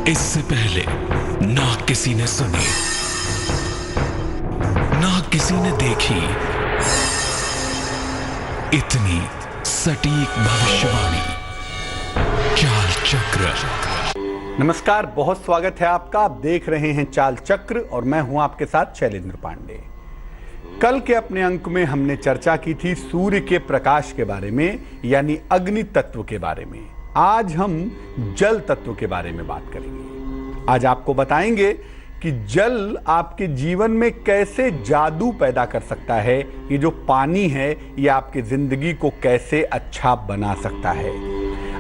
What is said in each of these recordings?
इससे पहले ना किसी ने सुनी, ना किसी ने देखी इतनी सटीक भविष्यवाणी। चाल चक्र। नमस्कार, बहुत स्वागत है आपका। आप देख रहे हैं चाल चक्र और मैं हूं आपके साथ शैलेंद्र पांडे। कल के अपने अंक में हमने चर्चा की थी सूर्य के प्रकाश के बारे में, यानी अग्नि तत्व के बारे में। आज हम जल तत्व के बारे में बात करेंगे। आज आपको बताएंगे कि जल आपके जीवन में कैसे जादू पैदा कर सकता है। ये जो पानी है ये आपकी जिंदगी को कैसे अच्छा बना सकता है।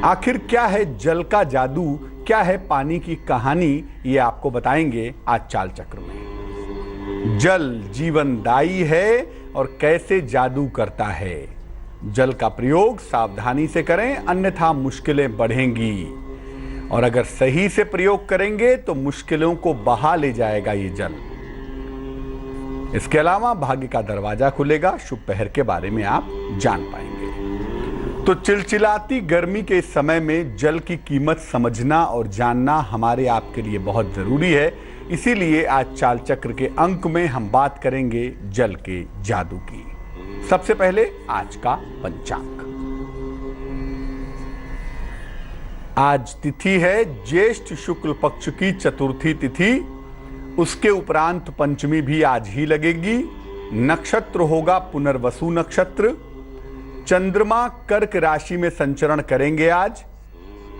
आखिर क्या है जल का जादू, क्या है पानी की कहानी, ये आपको बताएंगे आज चाल चक्र में। जल जीवनदायी है और कैसे जादू करता है। जल का प्रयोग सावधानी से करें, अन्यथा मुश्किलें बढ़ेंगी, और अगर सही से प्रयोग करेंगे तो मुश्किलों को बहा ले जाएगा ये जल। इसके अलावा भाग्य का दरवाजा खुलेगा, शुभ पहर के बारे में आप जान पाएंगे। तो चिलचिलाती गर्मी के इस समय में जल की कीमत समझना और जानना हमारे आपके लिए बहुत जरूरी है। इसीलिए आज चाल चक्र के अंक में हम बात करेंगे जल के जादू की। सबसे पहले आज का पंचांग। आज तिथि है ज्येष्ठ शुक्ल पक्ष की चतुर्थी तिथि। उसके उपरांत पंचमी भी आज ही लगेगी। नक्षत्र होगा पुनर्वसु नक्षत्र। चंद्रमा कर्क राशि में संचरण करेंगे आज।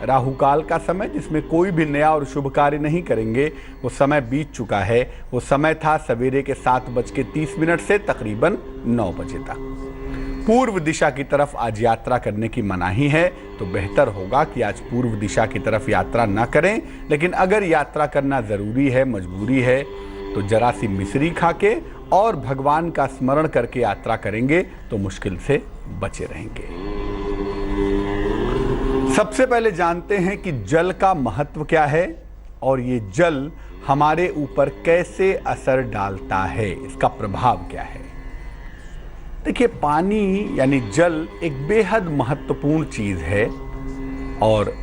राहु काल का समय, जिसमें कोई भी नया और शुभ कार्य नहीं करेंगे, वो समय बीत चुका है। वो समय था सवेरे के 7:30 से तकरीबन 9 बजे तक। पूर्व दिशा की तरफ आज यात्रा करने की मनाही है, तो बेहतर होगा कि आज पूर्व दिशा की तरफ यात्रा न करें। लेकिन अगर यात्रा करना जरूरी है, मजबूरी है, तो जरा सी मिश्री खा के और भगवान का स्मरण करके यात्रा करेंगे तो मुश्किल से बचे रहेंगे। सबसे पहले जानते हैं कि जल का महत्व क्या है और ये जल हमारे ऊपर कैसे असर डालता है, इसका प्रभाव क्या है। देखिए, पानी यानी जल एक बेहद महत्वपूर्ण चीज है, और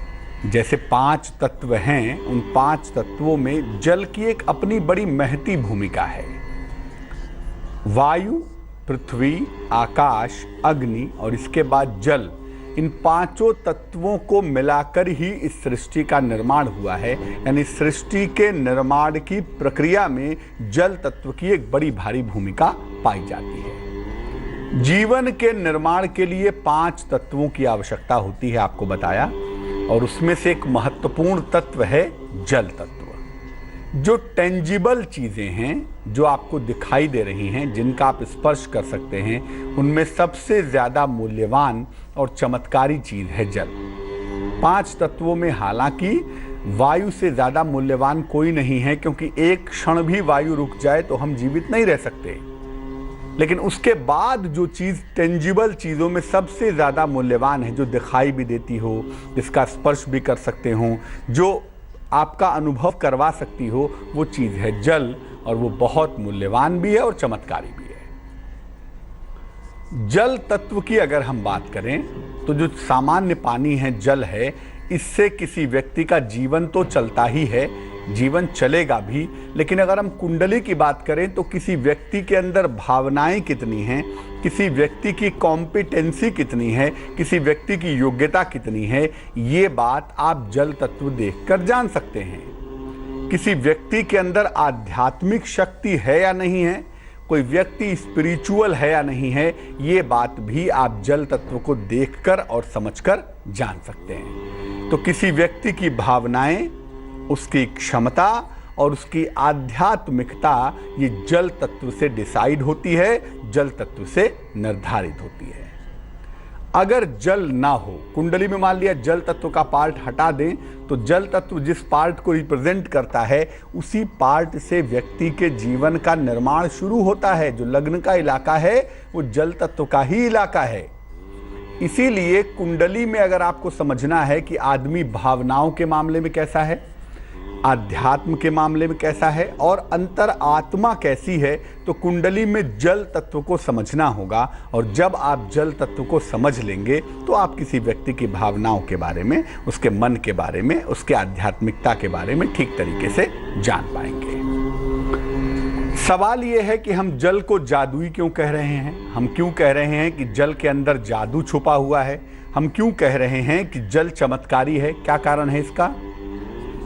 जैसे 5 तत्व हैं, उन 5 तत्वों में जल की एक अपनी बड़ी महती भूमिका है। वायु, पृथ्वी, आकाश, अग्नि और इसके बाद जल, इन 5 तत्वों को मिलाकर ही इस सृष्टि का निर्माण हुआ है। यानी सृष्टि के निर्माण की प्रक्रिया में जल तत्व की एक बड़ी भारी भूमिका पाई जाती है। जीवन के निर्माण के लिए 5 तत्वों की आवश्यकता होती है, आपको बताया, और उसमें से एक महत्वपूर्ण तत्व है जल तत्व। जो टेंजिबल चीजें हैं, जो आपको दिखाई दे रही हैं, जिनका आप स्पर्श कर सकते हैं, उनमें सबसे ज्यादा मूल्यवान और चमत्कारी चीज है जल। 5 तत्वों में हालांकि वायु से ज्यादा मूल्यवान कोई नहीं है, क्योंकि एक क्षण भी वायु रुक जाए तो हम जीवित नहीं रह सकते। लेकिन उसके बाद जो चीज टेंजिबल चीजों में सबसे ज्यादा मूल्यवान है, जो दिखाई भी देती हो, जिसका स्पर्श भी कर सकते हो, जो आपका अनुभव करवा सकती हो, वो चीज है जल, और वो बहुत मूल्यवान भी है और चमत्कारी भी है। जल तत्व की अगर हम बात करें तो जो सामान्य पानी है, जल है, इससे किसी व्यक्ति का जीवन तो चलता ही है, जीवन चलेगा भी। लेकिन अगर हम कुंडली की बात करें तो किसी व्यक्ति के अंदर भावनाएं कितनी हैं, किसी व्यक्ति की कॉम्पिटेंसी कितनी है, किसी व्यक्ति की योग्यता कितनी है, ये बात आप जल तत्व देखकर जान सकते हैं। किसी व्यक्ति के अंदर आध्यात्मिक शक्ति है या नहीं है, कोई व्यक्ति स्पिरिचुअल है या नहीं है, ये बात भी आप जल तत्व को देखकर और समझकर जान सकते हैं। तो किसी व्यक्ति की भावनाएं, उसकी क्षमता और उसकी आध्यात्मिकता, ये जल तत्व से डिसाइड होती है, जल तत्व से निर्धारित होती है। अगर जल ना हो, कुंडली में मान लिया जल तत्व का पार्ट हटा दें, तो जल तत्व जिस पार्ट को रिप्रेजेंट करता है, उसी पार्ट से व्यक्ति के जीवन का निर्माण शुरू होता है। जो लग्न का इलाका है वो जल तत्व का ही इलाका है। इसीलिए कुंडली में अगर आपको समझना है कि आदमी भावनाओं के मामले में कैसा है, आध्यात्म के मामले में कैसा है और अंतर आत्मा कैसी है, तो कुंडली में जल तत्व को समझना होगा। और जब आप जल तत्व को समझ लेंगे तो आप किसी व्यक्ति की भावनाओं के बारे में, उसके मन के बारे में, उसके आध्यात्मिकता के बारे में ठीक तरीके से जान पाएंगे। सवाल यह है कि हम जल को जादुई क्यों कह रहे हैं? हम क्यों कह रहे हैं कि जल के अंदर जादू छुपा हुआ है? हम क्यों कह रहे हैं कि जल चमत्कारी है? क्या कारण है इसका?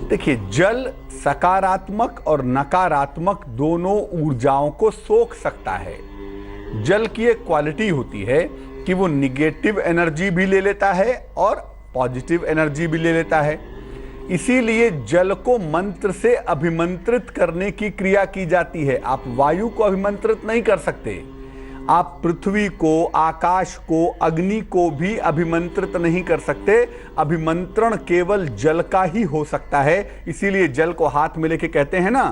देखिए, जल सकारात्मक और नकारात्मक दोनों ऊर्जाओं को सोख सकता है। जल की एक क्वालिटी होती है कि वो निगेटिव एनर्जी भी ले लेता है और पॉजिटिव एनर्जी भी ले लेता है। इसीलिए जल को मंत्र से अभिमंत्रित करने की क्रिया की जाती है। आप वायु को अभिमंत्रित नहीं कर सकते, आप पृथ्वी को, आकाश को, अग्नि को भी अभिमंत्रित नहीं कर सकते। अभिमंत्रण केवल जल का ही हो सकता है। इसीलिए जल को हाथ में लेके कहते हैं ना,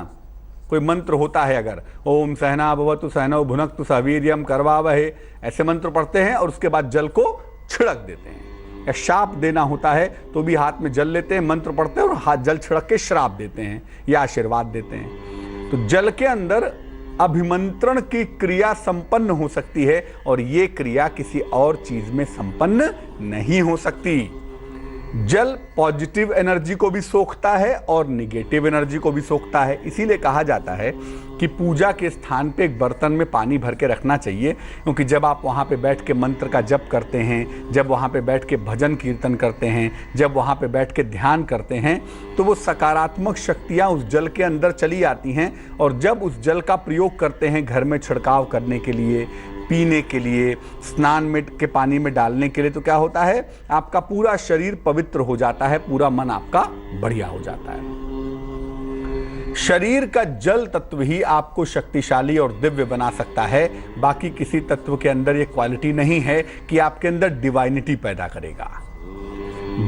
कोई मंत्र होता है अगर, ओम सहना भवतु सहनौ भुनक्तु सह वीर्यं करवावहै, ऐसे मंत्र पढ़ते हैं और उसके बाद जल को छिड़क देते हैं। या शाप देना होता है तो भी हाथ में जल लेते हैं, मंत्र पढ़ते हैं और हाथ जल छिड़क के श्राप देते हैं या आशीर्वाद देते हैं। तो जल के अंदर अभिमंत्रण की क्रिया संपन्न हो सकती है और ये क्रिया किसी और चीज में संपन्न नहीं हो सकती। जल पॉजिटिव एनर्जी को भी सोखता है और निगेटिव एनर्जी को भी सोखता है। इसीलिए कहा जाता है कि पूजा के स्थान पे एक बर्तन में पानी भर के रखना चाहिए, क्योंकि जब आप वहाँ पे बैठ के मंत्र का जप करते हैं, जब वहाँ पे बैठ के भजन कीर्तन करते हैं, जब वहाँ पे बैठ के ध्यान करते हैं, तो वो सकारात्मक शक्तियाँ उस जल के अंदर चली आती हैं। और जब उस जल का प्रयोग करते हैं घर में छिड़काव करने के लिए, पीने के लिए, स्नान में के पानी में डालने के लिए, तो क्या होता है, आपका पूरा शरीर पवित्र हो जाता है, पूरा मन आपका बढ़िया हो जाता है। शरीर का जल तत्व ही आपको शक्तिशाली और दिव्य बना सकता है। बाकी किसी तत्व के अंदर ये क्वालिटी नहीं है कि आपके अंदर डिवाइनिटी पैदा करेगा।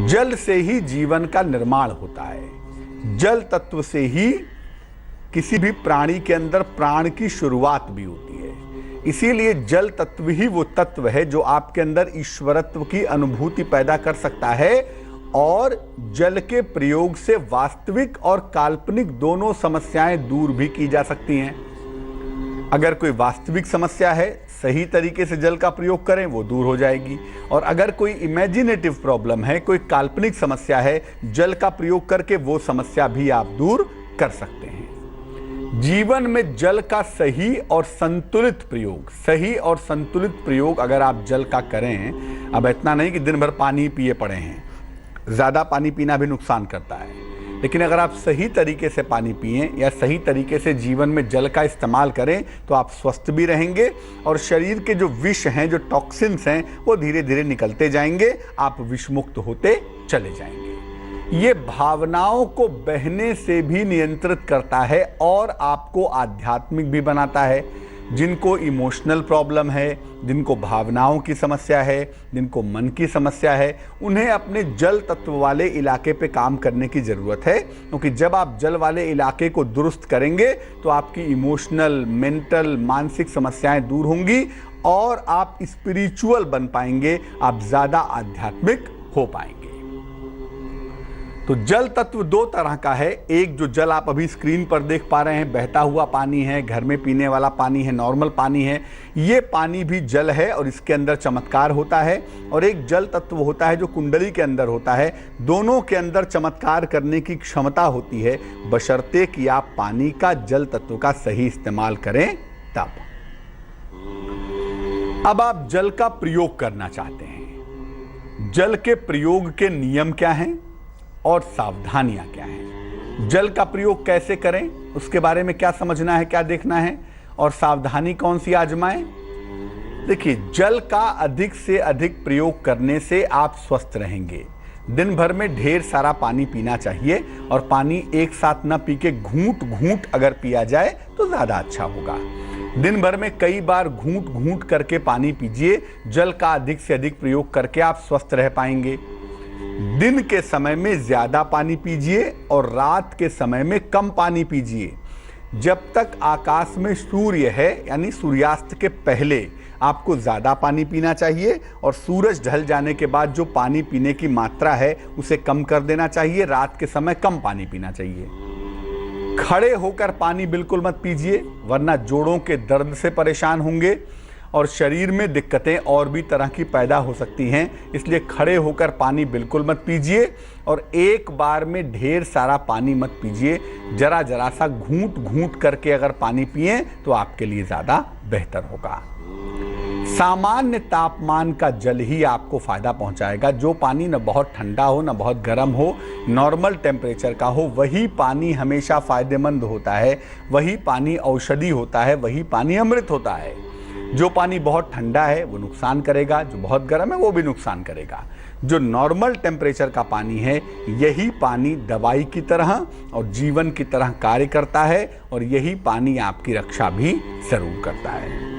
जल से ही जीवन का निर्माण होता है। जल तत्व से ही किसी भी प्राणी के अंदर प्राण की शुरुआत भी होती है। इसीलिए जल तत्व ही वो तत्व है जो आपके अंदर ईश्वरत्व की अनुभूति पैदा कर सकता है। और जल के प्रयोग से वास्तविक और काल्पनिक दोनों समस्याएं दूर भी की जा सकती हैं। अगर कोई वास्तविक समस्या है, सही तरीके से जल का प्रयोग करें, वो दूर हो जाएगी। और अगर कोई इमेजिनेटिव प्रॉब्लम है, कोई काल्पनिक समस्या है, जल का प्रयोग करके वो समस्या भी आप दूर कर सकते हैं। जीवन में जल का सही और संतुलित प्रयोग अगर आप जल का करें, अब इतना नहीं कि दिन भर पानी पिए पड़े हैं, ज़्यादा पानी पीना भी नुकसान करता है, लेकिन अगर आप सही तरीके से पानी पिएं या सही तरीके से जीवन में जल का इस्तेमाल करें तो आप स्वस्थ भी रहेंगे और शरीर के जो विष हैं, जो टॉक्सिन्स हैं, वो धीरे धीरे निकलते जाएंगे, आप विषमुक्त होते चले जाएंगे। ये भावनाओं को बहने से भी नियंत्रित करता है और आपको आध्यात्मिक भी बनाता है। जिनको इमोशनल प्रॉब्लम है, जिनको भावनाओं की समस्या है, जिनको मन की समस्या है, उन्हें अपने जल तत्व वाले इलाके पे काम करने की ज़रूरत है। क्योंकि जब आप जल वाले इलाके को दुरुस्त करेंगे तो आपकी इमोशनल, मेंटल, मानसिक समस्याएं दूर होंगी और आप स्पिरिचुअल बन पाएंगे, आप ज़्यादा आध्यात्मिक हो पाएंगे। तो जल तत्व दो तरह का है। एक जो जल आप अभी स्क्रीन पर देख पा रहे हैं, बहता हुआ पानी है, घर में पीने वाला पानी है, नॉर्मल पानी है, ये पानी भी जल है और इसके अंदर चमत्कार होता है। और एक जल तत्व होता है जो कुंडली के अंदर होता है। दोनों के अंदर चमत्कार करने की क्षमता होती है, बशर्ते कि आप पानी का, जल तत्व का सही इस्तेमाल करें तब। अब आप जल का प्रयोग करना चाहते हैं, जल के प्रयोग के नियम क्या हैं और सावधानियां क्या हैं, जल का प्रयोग कैसे करें, उसके बारे में क्या समझना है, क्या देखना है और सावधानी कौन सी आजमाएं। देखिए, जल का अधिक से अधिक प्रयोग करने से आप स्वस्थ रहेंगे। दिन भर में ढेर सारा पानी पीना चाहिए और पानी एक साथ न पी के घूंट घूंट अगर पिया जाए तो ज़्यादा अच्छा होगा। दिन भर में कई बार घूंट घूंट करके पानी पीजिए। जल का अधिक से अधिक प्रयोग करके आप स्वस्थ रह पाएंगे। दिन के समय में ज़्यादा पानी पीजिए और रात के समय में कम पानी पीजिए। जब तक आकाश में सूर्य है, यानी सूर्यास्त के पहले आपको ज़्यादा पानी पीना चाहिए और सूरज ढल जाने के बाद जो पानी पीने की मात्रा है उसे कम कर देना चाहिए। रात के समय कम पानी पीना चाहिए। खड़े होकर पानी बिल्कुल मत पीजिए, वरना जोड़ों के दर्द से परेशान होंगे और शरीर में दिक्कतें और भी तरह की पैदा हो सकती हैं। इसलिए खड़े होकर पानी बिल्कुल मत पीजिए और एक बार में ढेर सारा पानी मत पीजिए। जरा जरा सा घूंट घूंट करके अगर पानी पिएं तो आपके लिए ज़्यादा बेहतर होगा। सामान्य तापमान का जल ही आपको फायदा पहुंचाएगा। जो पानी न बहुत ठंडा हो न बहुत गर्म हो, नॉर्मल टेम्परेचर का हो, वही पानी हमेशा फायदेमंद होता है। वही पानी औषधि होता है, वही पानी अमृत होता है। जो पानी बहुत ठंडा है वो नुकसान करेगा, जो बहुत गर्म है वो भी नुकसान करेगा। जो नॉर्मल टेम्परेचर का पानी है, यही पानी दवाई की तरह और जीवन की तरह कार्य करता है और यही पानी आपकी रक्षा भी जरूर करता है।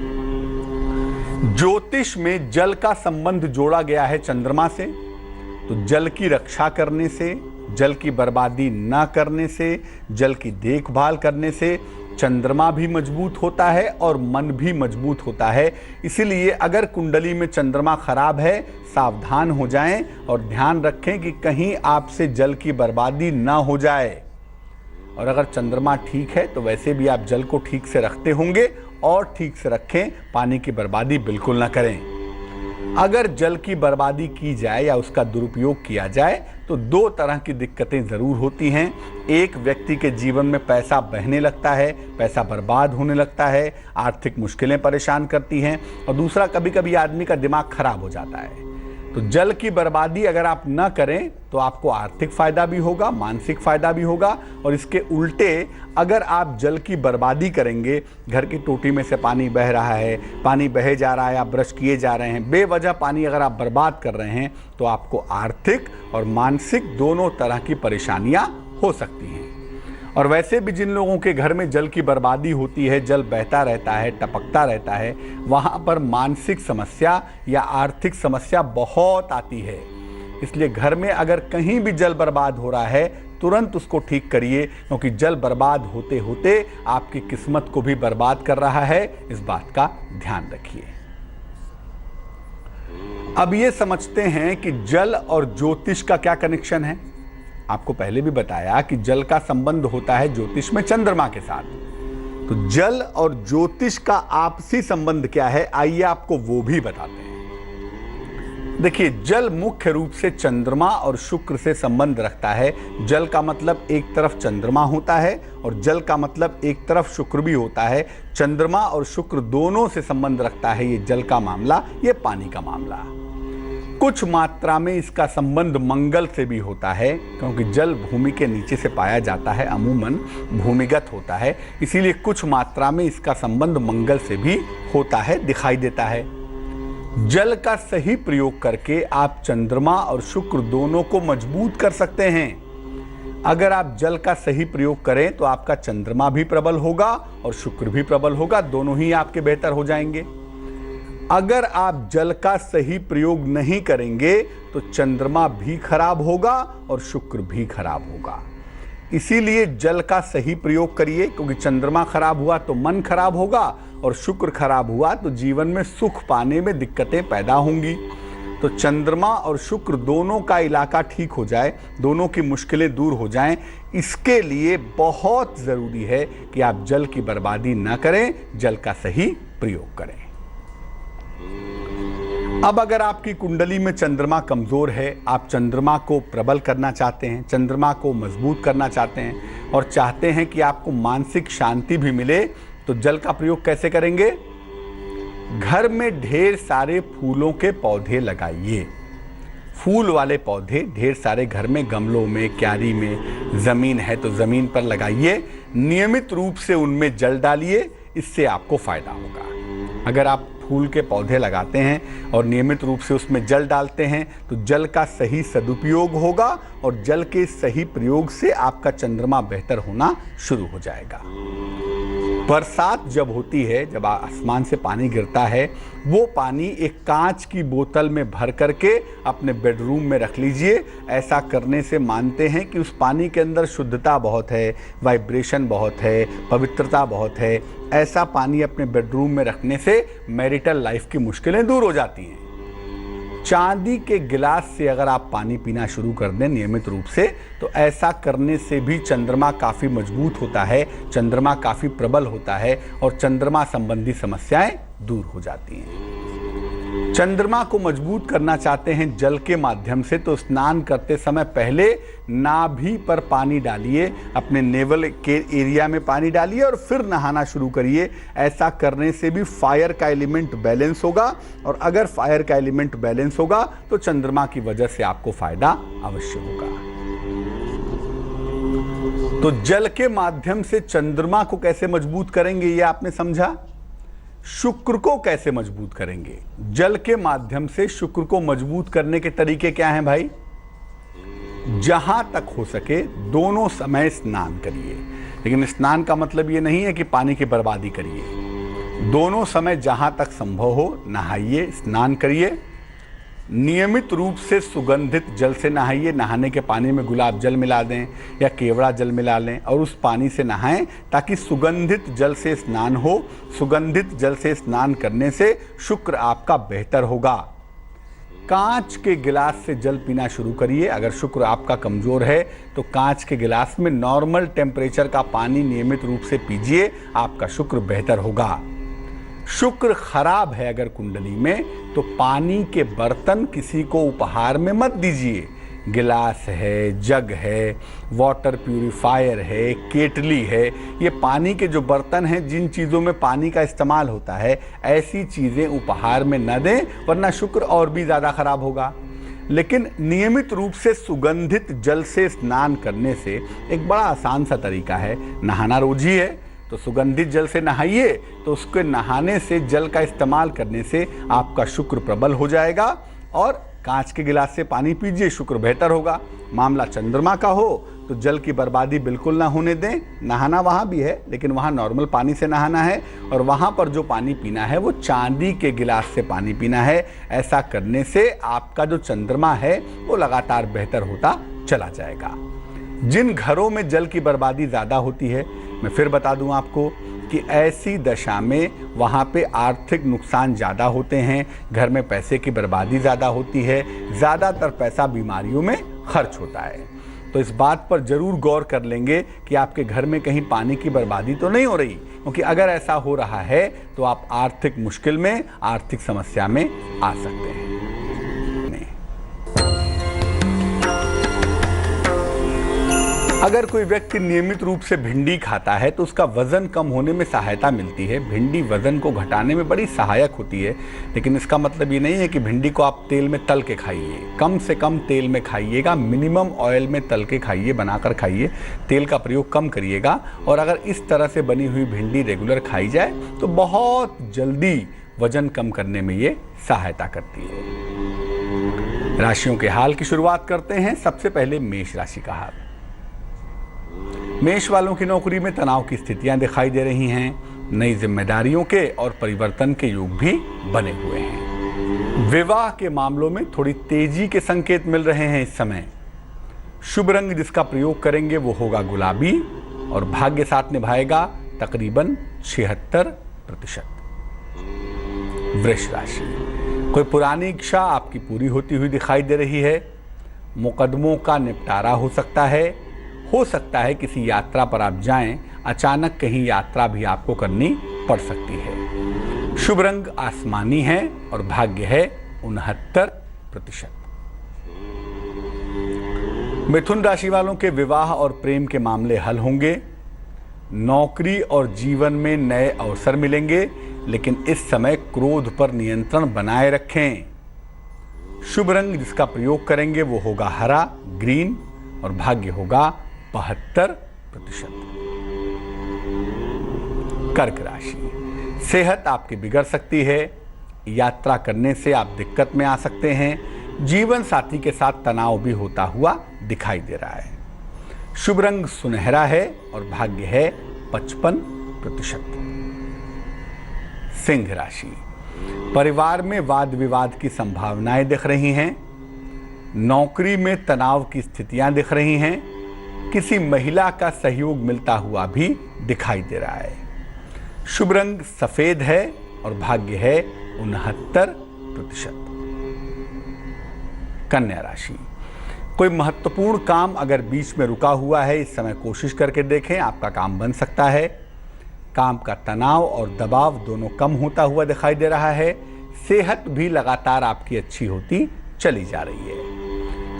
ज्योतिष में जल का संबंध जोड़ा गया है चंद्रमा से। तो जल की रक्षा करने से, जल की बर्बादी न करने से, जल की देखभाल करने से चंद्रमा भी मजबूत होता है और मन भी मजबूत होता है। इसीलिए अगर कुंडली में चंद्रमा खराब है, सावधान हो जाएं और ध्यान रखें कि कहीं आपसे जल की बर्बादी ना हो जाए। और अगर चंद्रमा ठीक है तो वैसे भी आप जल को ठीक से रखते होंगे और ठीक से रखें, पानी की बर्बादी बिल्कुल ना करें। अगर जल की बर्बादी की जाए या उसका दुरुपयोग किया जाए तो दो तरह की दिक्कतें ज़रूर होती हैं। एक, व्यक्ति के जीवन में पैसा बहने लगता है, पैसा बर्बाद होने लगता है, आर्थिक मुश्किलें परेशान करती हैं। और दूसरा, कभी कभी आदमी का दिमाग खराब हो जाता है। तो जल की बर्बादी अगर आप न करें तो आपको आर्थिक फ़ायदा भी होगा, मानसिक फ़ायदा भी होगा। और इसके उल्टे अगर आप जल की बर्बादी करेंगे, घर की टोटी में से पानी बह रहा है, पानी बहे जा रहा है, आप ब्रश किए जा रहे हैं, बेवजह पानी अगर आप बर्बाद कर रहे हैं तो आपको आर्थिक और मानसिक दोनों तरह की परेशानियां हो सकती हैं। और वैसे भी जिन लोगों के घर में जल की बर्बादी होती है, जल बहता रहता है, टपकता रहता है, वहाँ पर मानसिक समस्या या आर्थिक समस्या बहुत आती है। इसलिए घर में अगर कहीं भी जल बर्बाद हो रहा है, तुरंत उसको ठीक करिए, क्योंकि जल बर्बाद होते होते आपकी किस्मत को भी बर्बाद कर रहा है। इस बात का ध्यान रखिए। अब ये समझते हैं कि जल और ज्योतिष का क्या कनेक्शन है। आपको पहले भी बताया कि जल का संबंध होता है ज्योतिष में चंद्रमा के साथ। तो जल और ज्योतिष का आपसी संबंध क्या है, आइए आपको वो भी बताते हैं। देखिए, जल मुख्य रूप से चंद्रमा और शुक्र से संबंध रखता है। जल का मतलब एक तरफ चंद्रमा होता है और जल का मतलब एक तरफ शुक्र भी होता है। चंद्रमा और शुक्र दोनों से संबंध रखता है ये जल का मामला, ये पानी का मामला। कुछ मात्रा में इसका संबंध मंगल से भी होता है, क्योंकि जल भूमि के नीचे से पाया जाता है, अमूमन भूमिगत होता है। इसीलिए कुछ मात्रा में इसका संबंध मंगल से भी होता है, दिखाई देता है। जल का सही प्रयोग करके आप चंद्रमा और शुक्र दोनों को मजबूत कर सकते हैं। अगर आप जल का सही प्रयोग करें तो आपका चंद्रमा भी प्रबल होगा और शुक्र भी प्रबल होगा, दोनों ही आपके बेहतर हो जाएंगे। अगर आप जल का सही प्रयोग नहीं करेंगे तो चंद्रमा भी खराब होगा और शुक्र भी खराब होगा। इसीलिए जल का सही प्रयोग करिए, क्योंकि चंद्रमा खराब हुआ तो मन खराब होगा और शुक्र खराब हुआ तो जीवन में सुख पाने में दिक्कतें पैदा होंगी। तो चंद्रमा और शुक्र दोनों का इलाका ठीक हो जाए, दोनों की मुश्किलें दूर हो जाएं, इसके लिए बहुत ज़रूरी है कि आप जल की बर्बादी न करें, जल का सही प्रयोग करें। अब अगर आपकी कुंडली में चंद्रमा कमजोर है, आप चंद्रमा को प्रबल करना चाहते हैं, चंद्रमा को मजबूत करना चाहते हैं और चाहते हैं कि आपको मानसिक शांति भी मिले, तो जल का प्रयोग कैसे करेंगे? घर में ढेर सारे फूलों के पौधे लगाइए। फूल वाले पौधे ढेर सारे घर में, गमलों में, क्यारी में, जमीन है तो जमीन पर लगाइए। नियमित रूप से उनमें जल डालिए, इससे आपको फायदा होगा। अगर आप फूल के पौधे लगाते हैं और नियमित रूप से उसमें जल डालते हैं तो जल का सही सदुपयोग होगा और जल के सही प्रयोग से आपका चंद्रमा बेहतर होना शुरू हो जाएगा। बरसात जब होती है, जब आसमान से पानी गिरता है, वो पानी एक कांच की बोतल में भर करके अपने बेडरूम में रख लीजिए। ऐसा करने से मानते हैं कि उस पानी के अंदर शुद्धता बहुत है, वाइब्रेशन बहुत है, पवित्रता बहुत है। ऐसा पानी अपने बेडरूम में रखने से मैरिटल लाइफ की मुश्किलें दूर हो जाती हैं। चांदी के गिलास से अगर आप पानी पीना शुरू कर दें नियमित रूप से, तो ऐसा करने से भी चंद्रमा काफ़ी मजबूत होता है, चंद्रमा काफ़ी प्रबल होता है और चंद्रमा संबंधी समस्याएं दूर हो जाती हैं। चंद्रमा को मजबूत करना चाहते हैं जल के माध्यम से, तो स्नान करते समय पहले नाभि पर पानी डालिए, अपने नेवल के एरिया में पानी डालिए और फिर नहाना शुरू करिए। ऐसा करने से भी फायर का एलिमेंट बैलेंस होगा, और अगर फायर का एलिमेंट बैलेंस होगा तो चंद्रमा की वजह से आपको फायदा अवश्य होगा। तो जल के माध्यम से चंद्रमा को कैसे मजबूत करेंगे ये आपने समझा। शुक्र को कैसे मजबूत करेंगे? जल के माध्यम से शुक्र को मजबूत करने के तरीके क्या हैं भाई? जहां तक हो सके दोनों समय स्नान करिए, लेकिन स्नान का मतलब ये नहीं है कि पानी की बर्बादी करिए। दोनों समय जहां तक संभव हो नहाइए, स्नान करिए। नियमित रूप से सुगंधित जल से नहाइए। नहाने के पानी में गुलाब जल मिला दें या केवड़ा जल मिला लें और उस पानी से नहाएं, ताकि सुगंधित जल से स्नान हो। सुगंधित जल से स्नान करने से शुक्र आपका बेहतर होगा। कांच के गिलास से जल पीना शुरू करिए। अगर शुक्र आपका कमजोर है तो कांच के गिलास में नॉर्मल टेम्परेचर का पानी नियमित रूप से पीजिए, आपका शुक्र बेहतर होगा। शुक्र खराब है अगर कुंडली में, तो पानी के बर्तन किसी को उपहार में मत दीजिए। गिलास है, जग है, वाटर प्यूरिफायर है, केटली है, ये पानी के जो बर्तन हैं, जिन चीज़ों में पानी का इस्तेमाल होता है, ऐसी चीज़ें उपहार में न दें, वरना शुक्र और भी ज़्यादा खराब होगा। लेकिन नियमित रूप से सुगंधित जल से स्नान करने से एक बड़ा आसान सा तरीका है। नहाना रोज ही है तो सुगंधित जल से नहाइए, तो उसके नहाने से, जल का इस्तेमाल करने से आपका शुक्र प्रबल हो जाएगा और कांच के गिलास से पानी पीजिए, शुक्र बेहतर होगा। मामला चंद्रमा का हो तो जल की बर्बादी बिल्कुल ना होने दें। नहाना वहाँ भी है, लेकिन वहाँ नॉर्मल पानी से नहाना है और वहाँ पर जो पानी पीना है वो चांदी के गिलास से पानी पीना है। ऐसा करने से आपका जो चंद्रमा है वो लगातार बेहतर होता चला जाएगा। जिन घरों में जल की बर्बादी ज़्यादा होती है, मैं फिर बता दूं आपको कि ऐसी दशा में वहाँ पे आर्थिक नुकसान ज़्यादा होते हैं, घर में पैसे की बर्बादी ज़्यादा होती है, ज़्यादातर पैसा बीमारियों में खर्च होता है। तो इस बात पर ज़रूर गौर कर लेंगे कि आपके घर में कहीं पानी की बर्बादी तो नहीं हो रही, क्योंकि अगर ऐसा हो रहा है तो आप आर्थिक मुश्किल में, आर्थिक समस्या में आ सकते हैं। अगर कोई व्यक्ति नियमित रूप से भिंडी खाता है तो उसका वजन कम होने में सहायता मिलती है। भिंडी वजन को घटाने में बड़ी सहायक होती है, लेकिन इसका मतलब ये नहीं है कि भिंडी को आप तेल में तल के खाइए। कम से कम तेल में खाइएगा, मिनिमम ऑयल में तल के खाइए, बनाकर खाइए, तेल का प्रयोग कम करिएगा। और अगर इस तरह से बनी हुई भिंडी रेगुलर खाई जाए तो बहुत जल्दी वजन कम करने में ये सहायता करती है। राशियों के हाल की शुरुआत करते हैं। सबसे पहले मेष राशि का हाल। मेष वालों की नौकरी में तनाव की स्थितियां दिखाई दे रही हैं। नई जिम्मेदारियों के और परिवर्तन के योग भी बने हुए हैं। विवाह के मामलों में थोड़ी तेजी के संकेत मिल रहे हैं इस समय। शुभ रंग जिसका प्रयोग करेंगे वो होगा गुलाबी और भाग्य साथ निभाएगा तकरीबन 76%। वृष राशि, कोई पुरानी इच्छा आपकी पूरी होती हुई दिखाई दे रही है। मुकदमों का निपटारा हो सकता है किसी यात्रा पर आप जाएं, अचानक कहीं यात्रा भी आपको करनी पड़ सकती है। शुभ रंग आसमानी है और भाग्य है 69%। मिथुन राशि वालों के विवाह और प्रेम के मामले हल होंगे। नौकरी और जीवन में नए अवसर मिलेंगे, लेकिन इस समय क्रोध पर नियंत्रण बनाए रखें। शुभ रंग जिसका प्रयोग करेंगे वो होगा हरा, ग्रीन और भाग्य होगा 72%। कर्क राशि, सेहत आपकी बिगड़ सकती है। यात्रा करने से आप दिक्कत में आ सकते हैं। जीवन साथी के साथ तनाव भी होता हुआ दिखाई दे रहा है। शुभ रंग सुनहरा है और भाग्य है 55%। सिंह राशि, परिवार में वाद विवाद की संभावनाएं दिख रही हैं। नौकरी में तनाव की स्थितियां दिख रही हैं। किसी महिला का सहयोग मिलता हुआ भी दिखाई दे रहा है। शुभ रंग सफेद है और भाग्य है 69%। कन्या राशि, कोई महत्वपूर्ण काम अगर बीच में रुका हुआ है, इस समय कोशिश करके देखें, आपका काम बन सकता है। काम का तनाव और दबाव दोनों कम होता हुआ दिखाई दे रहा है। सेहत भी लगातार आपकी अच्छी होती चली जा रही है।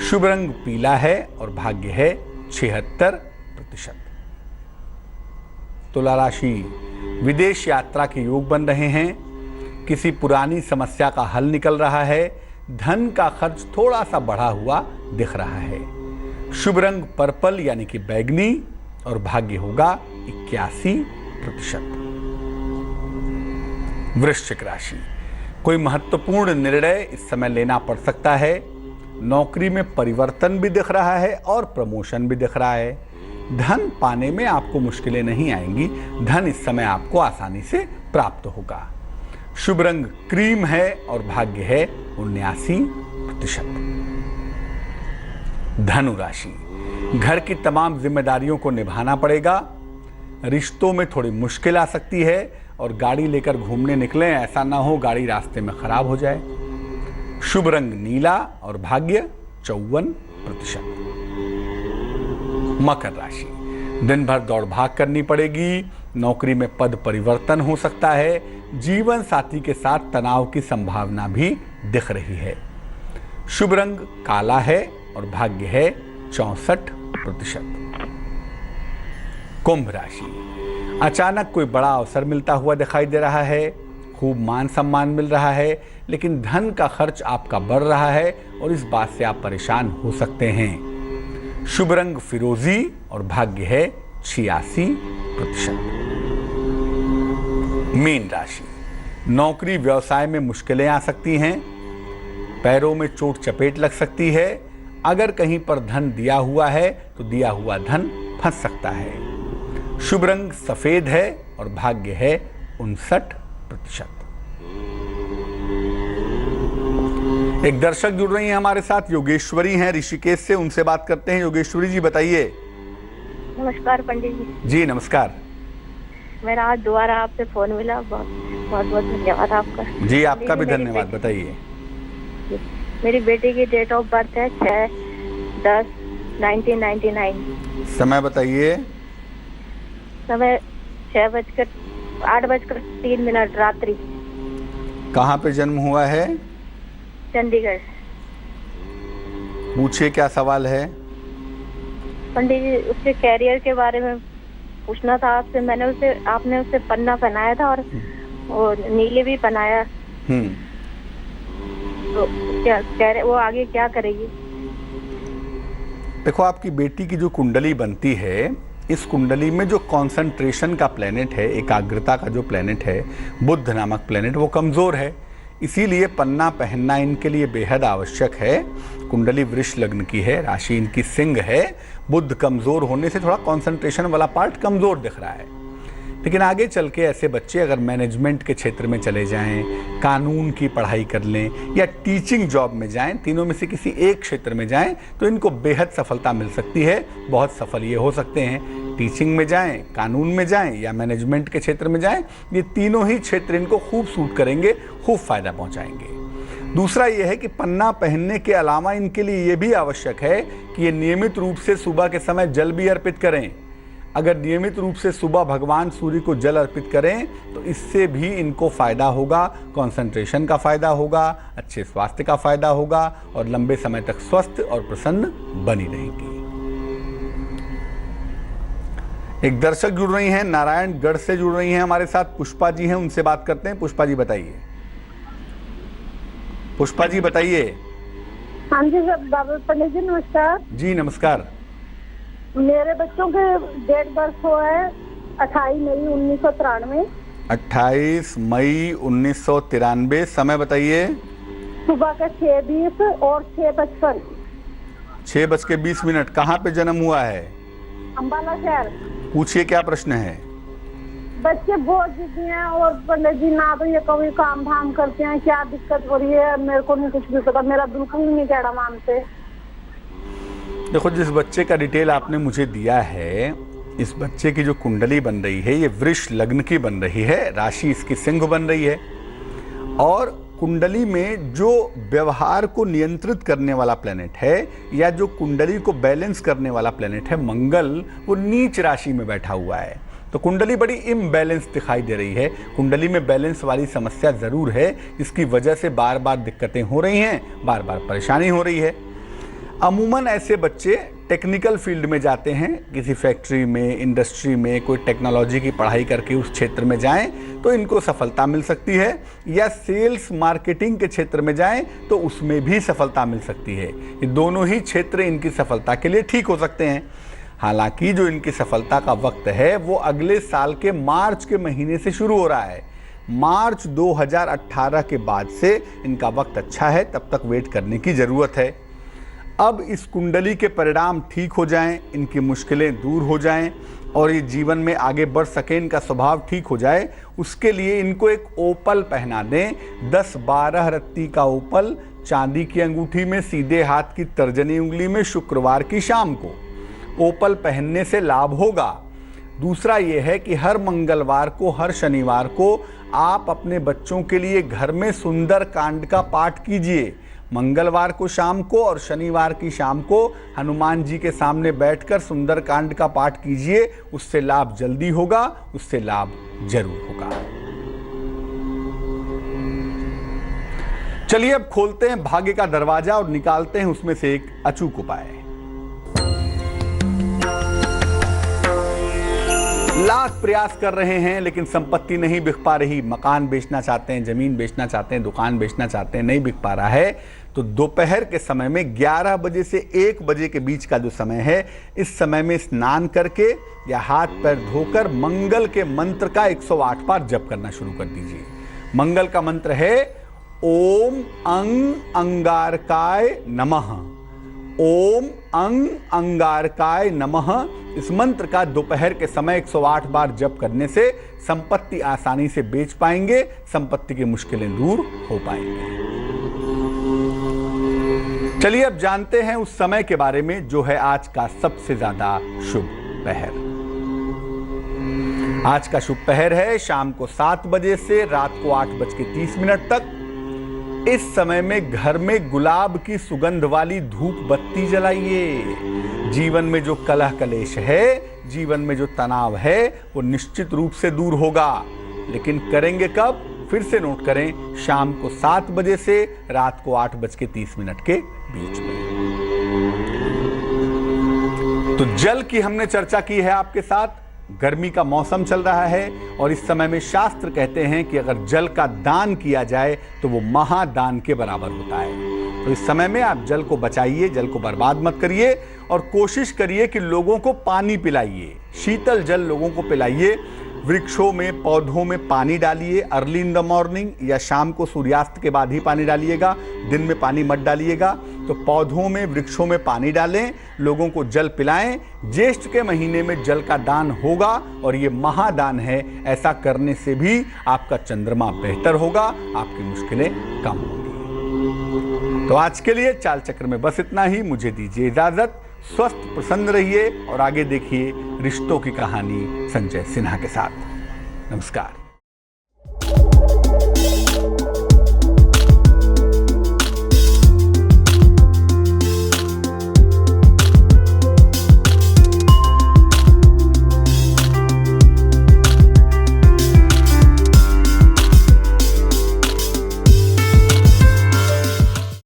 शुभ रंग पीला है और भाग्य है 76%। तुला राशि, विदेश यात्रा के योग बन रहे हैं। किसी पुरानी समस्या का हल निकल रहा है। धन का खर्च थोड़ा सा बढ़ा हुआ दिख रहा है। शुभ रंग पर्पल यानी कि बैगनी और भाग्य होगा 81%। वृश्चिक राशि, कोई महत्वपूर्ण निर्णय इस समय लेना पड़ सकता है। नौकरी में परिवर्तन भी दिख रहा है और प्रमोशन भी दिख रहा है। धन पाने में आपको मुश्किलें नहीं आएंगी। धन इस समय आपको आसानी से प्राप्त होगा। शुभ रंग क्रीम है और भाग्य है 79%। धनु राशि, घर की तमाम जिम्मेदारियों को निभाना पड़ेगा। रिश्तों में थोड़ी मुश्किल आ सकती है और गाड़ी लेकर घूमने निकलें, ऐसा ना हो गाड़ी रास्ते में खराब हो जाए। शुभ रंग नीला और भाग्य 54%। मकर राशि, दिन भर दौड़ भाग करनी पड़ेगी। नौकरी में पद परिवर्तन हो सकता है। जीवन साथी के साथ तनाव की संभावना भी दिख रही है। शुभ रंग काला है और भाग्य है 64%। कुंभ राशि, अचानक कोई बड़ा अवसर मिलता हुआ दिखाई दे रहा है। खूब मान सम्मान मिल रहा है, लेकिन धन का खर्च आपका बढ़ रहा है और इस बात से आप परेशान हो सकते हैं। शुभ रंग फिरोजी और भाग्य है 86%। मीन राशि, नौकरी व्यवसाय में मुश्किलें आ सकती हैं। पैरों में चोट चपेट लग सकती है। अगर कहीं पर धन दिया हुआ है तो दिया हुआ धन फंस सकता है। शुभ रंग सफेद है और भाग्य है 59%। एक दर्शक जुड़ रही हैं हमारे साथ, योगेश्वरी हैं ऋषिकेश से, उनसे बात करते हैं। योगेश्वरी जी बताइए। नमस्कार पंडित जी। जी नमस्कार। मेरा आज दोबारा आपसे फोन मिला, बहुत बहुत धन्यवाद आपका। जी आपका भी धन्यवाद। बताइए। मेरी बेटी की डेट ऑफ बर्थ है 6/10/1999। समय बताइए। समय 8:03 रात्रि। कहाँ पे जन्म हुआ है? चंडीगढ़। पूछिए क्या सवाल है? पंडित जी, उसके कैरियर के बारे में पूछना था आपसे। आपने उसे पन्ना पहनाया था और वो नीले भी पहनाया। तो क्या कह रहे, वो आगे क्या करेगी? देखो, आपकी बेटी की जो कुंडली बनती है, इस कुंडली में जो कंसंट्रेशन का प्लेनेट है, एकाग्रता का जो प्लेनेट है, बुध नामक प्लेनेट, वो कमजोर है। इसीलिए पन्ना पहनना इनके लिए बेहद आवश्यक है। कुंडली वृष लग्न की है, राशि इनकी सिंह है। बुध कमजोर होने से थोड़ा कंसंट्रेशन वाला पार्ट कमजोर दिख रहा है। लेकिन आगे चल के ऐसे बच्चे अगर मैनेजमेंट के क्षेत्र में चले जाएं, कानून की पढ़ाई कर लें या टीचिंग जॉब में जाएं, तीनों में से किसी एक क्षेत्र में जाएं तो इनको बेहद सफलता मिल सकती है। बहुत सफल ये हो सकते हैं। टीचिंग में जाएं, कानून में जाएं या मैनेजमेंट के क्षेत्र में जाएं, ये तीनों ही क्षेत्र इनको खूब सूट करेंगे, खूब फायदा पहुंचाएंगे। दूसरा ये है कि पन्ना पहनने के अलावा इनके लिए ये भी आवश्यक है कि ये नियमित रूप से सुबह के समय जल भी अर्पित करें। अगर नियमित रूप से सुबह भगवान सूर्य को जल अर्पित करें तो इससे भी इनको फायदा होगा। कंसंट्रेशन का फायदा होगा, अच्छे स्वास्थ्य का फायदा होगा और लंबे समय तक स्वस्थ और प्रसन्न बनी रहेंगी। एक दर्शक जुड़ रही हैं, नारायणगढ़ से जुड़ रही हैं हमारे साथ, पुष्पा जी हैं, उनसे बात करते हैं। पुष्पा जी बताइए। पुष्पा जी बताइए। हाँ जी सर, बाबा पंडित जी नमस्कार। जी नमस्कार। मेरे बच्चों के डेट बर्थ हुआ है 28 मई 1993। 28 मई 1993। समय बताइए। सुबह का 6:20 और 6:55। 6:20। कहाँ पे जन्म हुआ है? अम्बाला शहर। पूछिए क्या प्रश्न है? बच्चे बहुत जिद्दी हैं और पंडित जी ना तो ये कभी काम धाम करते हैं। क्या दिक्कत हो रही है मेरे को नहीं कुछ भी पता। मेरा बिल्कुल नहीं कहना मानते। देखो, जिस बच्चे का डिटेल आपने मुझे दिया है, इस बच्चे की जो कुंडली बन रही है ये वृष लग्न की बन रही है। राशि इसकी सिंह बन रही है और कुंडली में जो व्यवहार को नियंत्रित करने वाला प्लेनेट है या जो कुंडली को बैलेंस करने वाला प्लेनेट है मंगल, वो नीच राशि में बैठा हुआ है। तो कुंडली बड़ी इम्बैलेंस दिखाई दे रही है। कुंडली में बैलेंस वाली समस्या ज़रूर है, जिसकी वजह से बार बार दिक्कतें हो रही हैं, बार बार परेशानी हो रही है। अमूमन ऐसे बच्चे टेक्निकल फील्ड में जाते हैं, किसी फैक्ट्री में, इंडस्ट्री में कोई टेक्नोलॉजी की पढ़ाई करके उस क्षेत्र में जाएं तो इनको सफलता मिल सकती है, या सेल्स मार्केटिंग के क्षेत्र में जाएं तो उसमें भी सफलता मिल सकती है। ये दोनों ही क्षेत्र इनकी सफलता के लिए ठीक हो सकते हैं। हालांकि जो इनकी सफलता का वक्त है वो अगले साल के मार्च के महीने से शुरू हो रहा है। मार्च 2018 के बाद से इनका वक्त अच्छा है, तब तक वेट करने की ज़रूरत है। अब इस कुंडली के परिणाम ठीक हो जाएं, इनकी मुश्किलें दूर हो जाएं और ये जीवन में आगे बढ़ सकें, इनका स्वभाव ठीक हो जाए, उसके लिए इनको एक ओपल पहना दें। 10-12 रत्ती का ओपल चांदी की अंगूठी में, सीधे हाथ की तर्जनी उंगली में, शुक्रवार की शाम को ओपल पहनने से लाभ होगा। दूसरा ये है कि हर मंगलवार को, हर शनिवार को आप अपने बच्चों के लिए घर में सुंदर कांड का पाठ कीजिए। मंगलवार को शाम को और शनिवार की शाम को हनुमान जी के सामने बैठकर सुंदर कांड का पाठ कीजिए। उससे लाभ जल्दी होगा, उससे लाभ जरूर होगा। चलिए अब खोलते हैं भाग्य का दरवाजा और निकालते हैं उसमें से एक अचूक उपाय। लाख प्रयास कर रहे हैं लेकिन संपत्ति नहीं बिक पा रही, मकान बेचना चाहते हैं, जमीन बेचना चाहते हैं, दुकान बेचना चाहते हैं, नहीं बिक पा रहा है, तो दोपहर के समय में 11 बजे से 1 बजे के बीच का जो समय है, इस समय में स्नान करके या हाथ पैर धोकर मंगल के मंत्र का 108 बार जप करना शुरू कर दीजिए। मंगल का मंत्र है ओम अंग अंगारकाय नमः। ओम अंग अंगारकाय नमः। इस मंत्र का दोपहर के समय 108 बार जप करने से संपत्ति आसानी से बेच पाएंगे, संपत्ति की मुश्किलें दूर हो पाएंगे। चलिए अब जानते हैं उस समय के बारे में जो है आज का सबसे ज्यादा शुभ पहर। आज का शुभ पहर है शाम को 7 बजे से रात को 8:30 तक। इस समय में घर में गुलाब की सुगंध वाली धूप बत्ती जलाइए। जीवन में जो कलह कलेश है, जीवन में जो तनाव है, वो निश्चित रूप से दूर होगा। लेकिन करेंगे कब? फिर से नोट करें, शाम को 7 बजे से रात को 8:30 के बीच में। तो जल की हमने चर्चा की है आपके साथ। गर्मी का मौसम चल रहा है और इस समय में शास्त्र कहते हैं कि अगर जल का दान किया जाए तो वो महादान के बराबर होता है। तो इस समय में आप जल को बचाइए, जल को बर्बाद मत करिए और कोशिश करिए कि लोगों को पानी पिलाइए, शीतल जल लोगों को पिलाइए। वृक्षों में, पौधों में पानी डालिए। अर्ली इन द मॉर्निंग या शाम को सूर्यास्त के बाद ही पानी डालिएगा, दिन में पानी मत डालिएगा। तो पौधों में, वृक्षों में पानी डालें, लोगों को जल पिलाएं। ज्येष्ठ के महीने में जल का दान होगा और ये महादान है। ऐसा करने से भी आपका चंद्रमा बेहतर होगा, आपकी मुश्किलें कम होंगी। तो आज के लिए चाल चक्र में बस इतना ही। मुझे दीजिए इजाजत। स्वस्थ प्रसन्न रहिए और आगे देखिए रिश्तों की कहानी संजय सिन्हा के साथ। नमस्कार।